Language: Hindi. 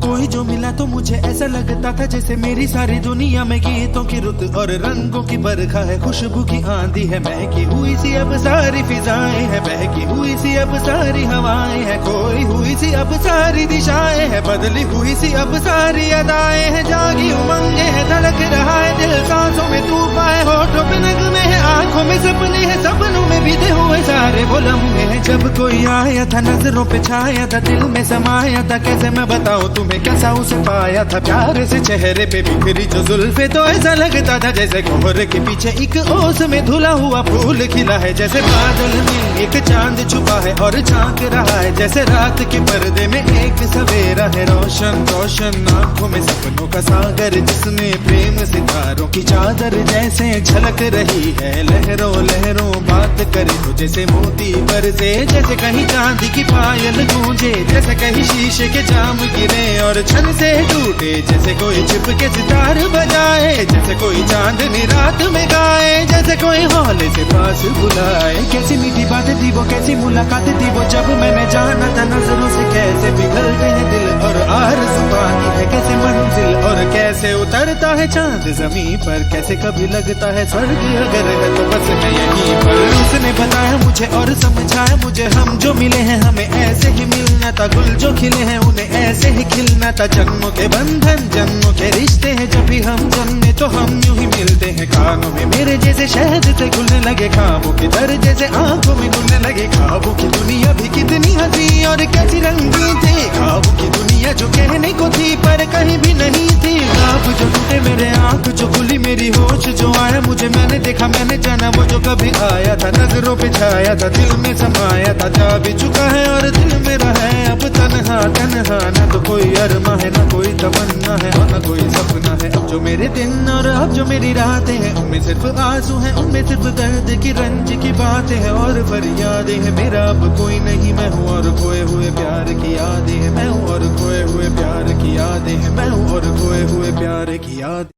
कोई जो मिला तो मुझे ऐसा लगता था जैसे मेरी सारी दुनिया में गीतों की रुत और रंगों की बरखा है, खुशबू की आंधी है, महकी हुई सी अब सारी फिजाएं है, बहकी हुई सी अब सारी हवाएं है, खोई हुई सी अब सारी दिशाएं है, बदली हुई सी अब सारी अदाएं है, जागी उमंगे है, धड़क रहा है दिल, सांसों में तूफान है, होठों पे नगमे है, आंखों में सपने हैं, सपनों में बीते हुए सारे वो लम्हे हैं। जब कोई आया था नजरों पे छाया था, दिल में समाया था, कैसे मैं बताऊं तुम्हें कैसा उसे पाया था, प्यार से चेहरे पे बिखरी जो जुल्फे, तो ऐसा लगता था जैसे कोहरे के पीछे एक ओस में धुला हुआ फूल खिला है, जैसे बादल में एक चांद छुपा है और झांक रहा है, जैसे रात के पर्दे में एक सवेरा है, रोशन रोशन आंखों में सपनों का सागर, जिसमें प्रेम सितारों की चादर जैसे झलक रही है, लहरों लहरों बात करे तो जैसे मोती बरसे, जैसे कहीं चांदी की पायल गूंजे, जैसे कहीं शीशे के जाम गिरे और छन से टूटे, जैसे कोई छिप के सितार बजाए, जैसे कोई चांदनी रात में गाए, जैसे कोई हौले से पास बुलाए। कैसी मीठी बात थी वो, कैसी मुलाकात थी वो, जब मैंने जाना था नजरों से कैसे पिघलते हैं दिल और आरज़ू पाती है कैसे मंजिल, और कैसे उतरता है चांद जमीन पर, कैसे कभी लगता है स्वर्ग अगर है तो बस मैं यहीं पर। उसने बताया मुझे और समझाया मुझे, हम जो मिले हैं हमें ऐसे ही मिलना था, गुल जो खिले हैं उन्हें ऐसे ही खिलना था, जन्मों के बंधन जन्मों के रिश्ते हैं, जब भी हम जन्मे तो हम यूं ही मिलते हैं, कानों में मेरे जैसे शहद से घुलने लगे ख्वाबों के दर, जैसे आंखों में घुलने लगे ख्वाबों की दुनिया भी कितनी हंसी और कैसी रंगीन थी, ख्वाबों की दुनिया जो कहने को थी पर कहीं भी नहीं थी, ख्वाब जो टूटे मेरे आंख जो खुली मेरी होश जो आया मुझे, मैंने देखा मैंने जाना वो जो कभी आया था, नजरों पे छाया था दिल में समाया था, जा भी चुका है और दिल मेरा है अब तन्हा तन्हा, न तो कोई अरमा है न कोई तमन्ना है और न कोई सपना है, अब जो मेरे दिन और अब जो मेरी रातें हैं उनमें सिर्फ आंसू हैं, उनमें सिर्फ दर्द की रंज की बातें हैं और फरियादें हैं, मेरा अब कोई नहीं मैं हूँ और खोए हुए प्यार की यादें हैं, मैं हूँ और खोए हुए प्यार की यादें हैं, मैं हूँ और खोए हुए प्यार की याद।